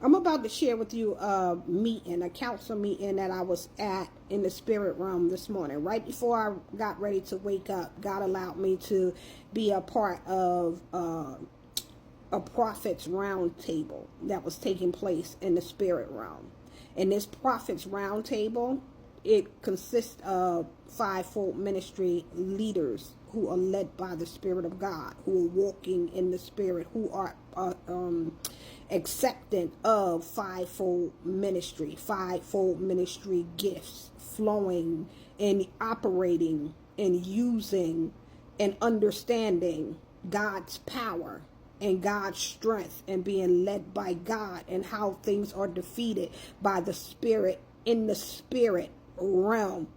I'm about to share with you a council meeting that I was at in the spirit realm this morning. Right before I got ready to wake up, God allowed me to be a part of a prophet's roundtable that was taking place in the spirit realm. And this prophet's roundtable, it consists of fivefold ministry leaders who are led by the Spirit of God, who are walking in the Spirit, who are acceptant of fivefold ministry gifts flowing and operating and using and understanding God's power and God's strength and being led by God, and how things are defeated by the Spirit in the spirit realm,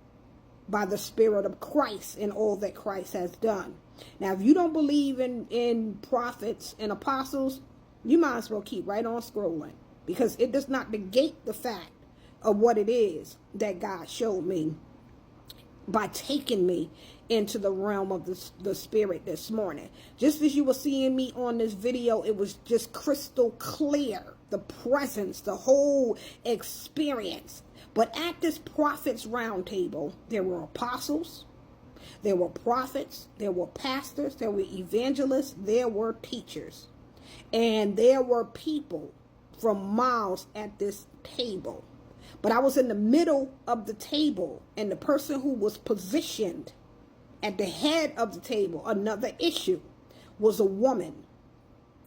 by the Spirit of Christ and all that Christ has done. Now, if you don't believe in prophets and apostles, you might as well keep right on scrolling, because it does not negate the fact of what it is that God showed me by taking me into the realm of the spirit this morning. Just as you were seeing me on this video, it was just crystal clear, the presence, the whole experience. But at this prophet's roundtable, there were apostles, there were prophets, there were pastors, there were evangelists, there were teachers, and there were people from miles at this table. But I was in the middle of the table, and the person who was positioned at the head of the table, another issue, was a woman,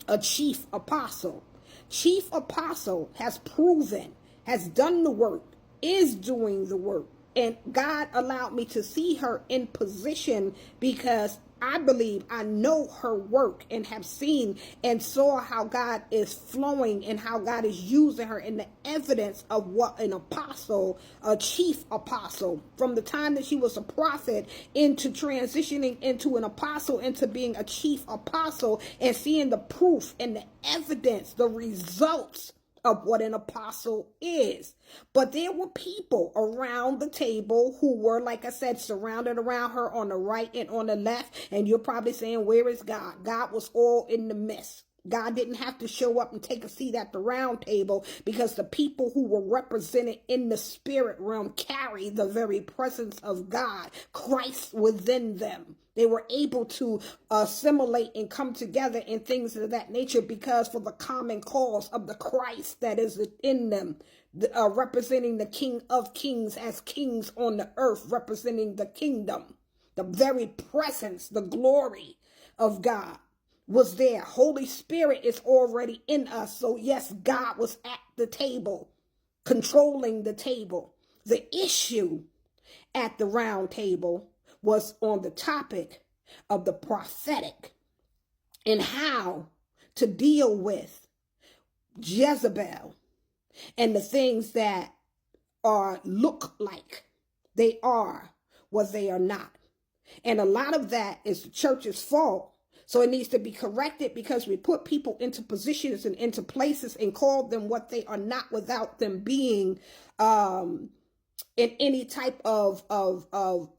a chief apostle. Chief apostle has proven, has done the work, is doing the work. And God allowed me to see her in position because I believe I know her work and have seen and saw how God is flowing and how God is using her, in the evidence of what an apostle, a chief apostle, from the time that she was a prophet into transitioning into an apostle, into being a chief apostle, and seeing the proof and the evidence, the results of what an apostle is. But there were people around the table who were, like I said, surrounded around her on the right and on the left. And you're probably saying, where is God? God was all in the midst. God didn't have to show up and take a seat at the round table, because the people who were represented in the spirit realm carry the very presence of God, Christ within them. They were able to assimilate and come together in things of that nature, because for the common cause of the Christ that is in them, representing the King of Kings as kings on the earth, representing the kingdom, the very presence, the glory of God was there. Holy Spirit is already in us. So yes, God was at the table, controlling the table. The issue at the round table was on the topic of the prophetic and how to deal with Jezebel and the things that look like they are what they are not. And a lot of that is the church's fault. So it needs to be corrected, because we put people into positions and into places and call them what they are not, without them being in any type of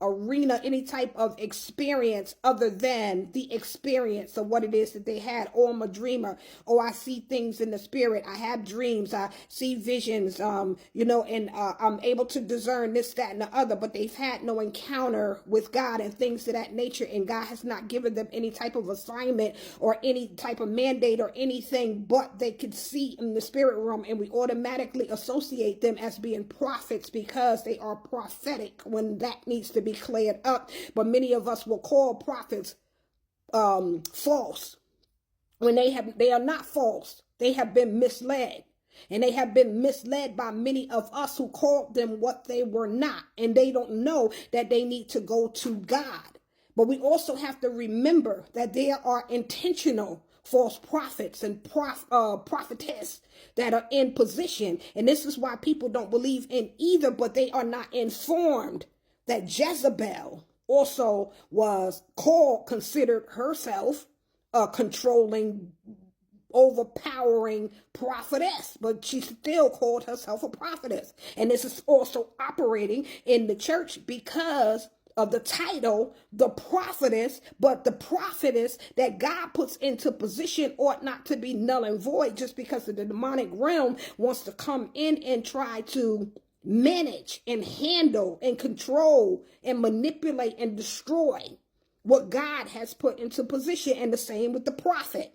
arena, any type of experience other than the experience of what it is that they had. Oh, I'm a dreamer. Oh, I see things in the spirit. I have dreams. I see visions, and I'm able to discern this, that, and the other, but they've had no encounter with God and things of that nature. And God has not given them any type of assignment or any type of mandate or anything, but they could see in the spirit realm, and we automatically associate them as being prophets because they are prophetic, when that needs to be cleared up. But many of us will call prophets false, when they are not false. They have been misled, and they have been misled by many of us who called them what they were not, and they don't know that they need to go to God. But we also have to remember that there are intentional false prophets and prophetess that are in position. And this is why people don't believe in either, but they are not informed that Jezebel also was considered herself a controlling, overpowering prophetess, but she still called herself a prophetess. And this is also operating in the church because of the title, the prophetess, but the prophetess that God puts into position ought not to be null and void just because the demonic realm wants to come in and try to manage and handle and control and manipulate and destroy what God has put into position. And the same with the prophet.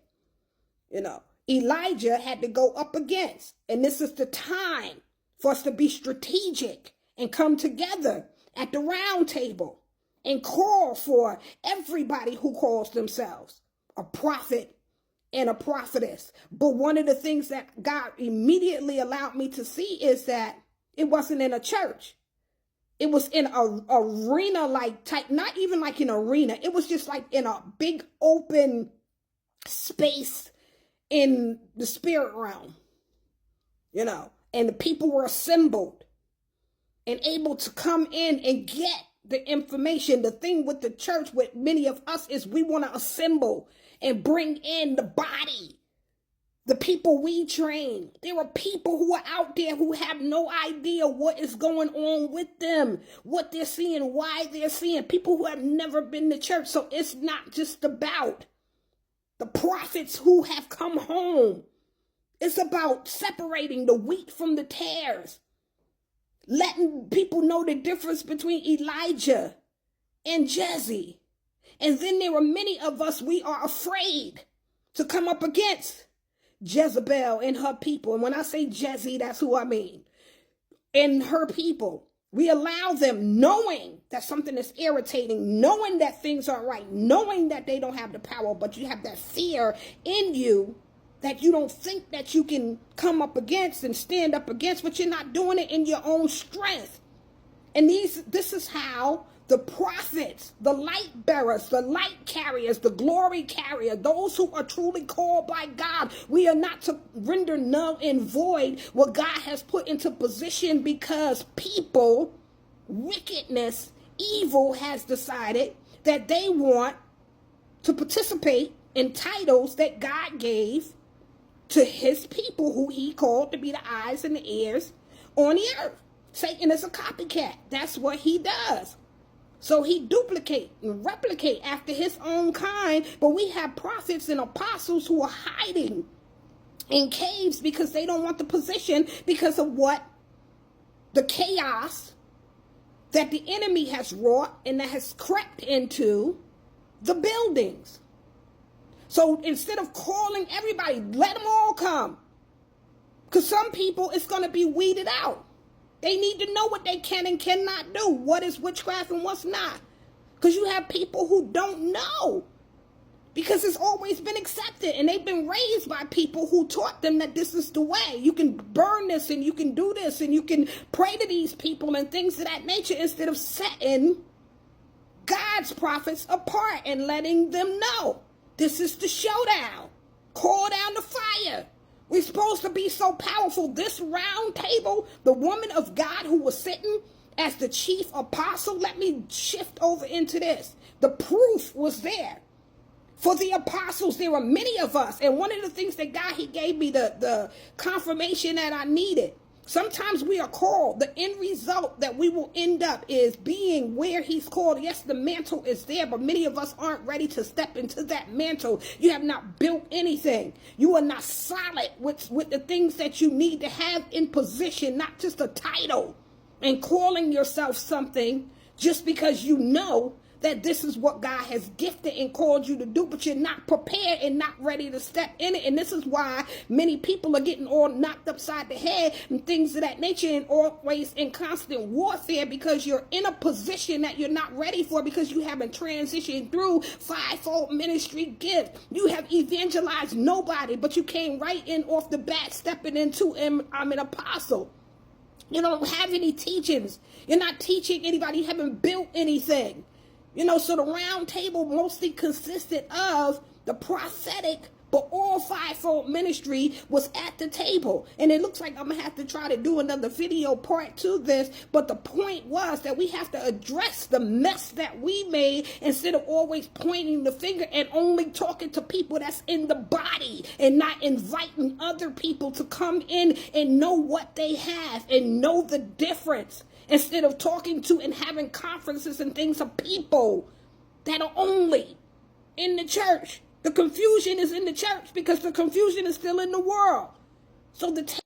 Elijah had to go up against, and this is the time for us to be strategic and come together at the round table and call for everybody who calls themselves a prophet and a prophetess. But one of the things that God immediately allowed me to see is that it wasn't in a church. It was in a arena like type, not even like an arena. It was just like in a big open space in the spirit realm, and the people were assembled and able to come in and get the information. The thing with the church, with many of us, is we want to assemble and bring in the body, the people we train. There are people who are out there who have no idea what is going on with them, what they're seeing, why they're seeing, people who have never been to church. So it's not just about the prophets who have come home. It's about separating the wheat from the tares, letting people know the difference between Elijah and Jesse. And then there are many of us, we are afraid to come up against Jezebel and her people. And when I say Jesse, that's who I mean. And her people. We allow them, knowing that something is irritating, knowing that things aren't right, knowing that they don't have the power, but you have that fear in you that you don't think that you can come up against and stand up against, but you're not doing it in your own strength. And this is how the prophets, the light bearers, the light carriers, the glory carrier, those who are truly called by God, we are not to render null and void what God has put into position, because people, wickedness, evil has decided that they want to participate in titles that God gave to his people, who he called to be the eyes and the ears on the earth. Satan is a copycat. That's what he does. So he duplicate and replicate after his own kind. But we have prophets and apostles who are hiding in caves because they don't want the position, because of what the chaos that the enemy has wrought and that has crept into the buildings. So instead of calling everybody, let them all come. Because some people, it's going to be weeded out. They need to know what they can and cannot do, what is witchcraft and what's not. Because you have people who don't know, because it's always been accepted, and they've been raised by people who taught them that this is the way. You can burn this, and you can do this, and you can pray to these people and things of that nature, instead of setting God's prophets apart and letting them know this is the showdown. Call down the fire. We're supposed to be so powerful. This round table, the woman of God who was sitting as the chief apostle, let me shift over into this. The proof was there. For the apostles, there were many of us. And one of the things that God, he gave me the confirmation that I needed. Sometimes we are called. The end result that we will end up is being where he's called. Yes, the mantle is there, but many of us aren't ready to step into that mantle. You have not built anything. You are not solid with the things that you need to have in position, not just a title and calling yourself something just because you know that this is what God has gifted and called you to do, but you're not prepared and not ready to step in it. And this is why many people are getting all knocked upside the head and things of that nature, and always in constant warfare, because you're in a position that you're not ready for, because you haven't transitioned through fivefold ministry gift. You have evangelized nobody, but you came right in off the bat stepping into, I'm an apostle. You don't have any teachings. You're not teaching anybody. You haven't built anything. So the round table mostly consisted of the prophetic, but all fivefold ministry was at the table. And it looks like I'm going to have to try to do another video part to this. But the point was that we have to address the mess that we made, instead of always pointing the finger and only talking to people that's in the body, and not inviting other people to come in and know what they have and know the difference. instead of talking to and having conferences and things of people that are only in the church. The confusion is in the church because the confusion is still in the world. So the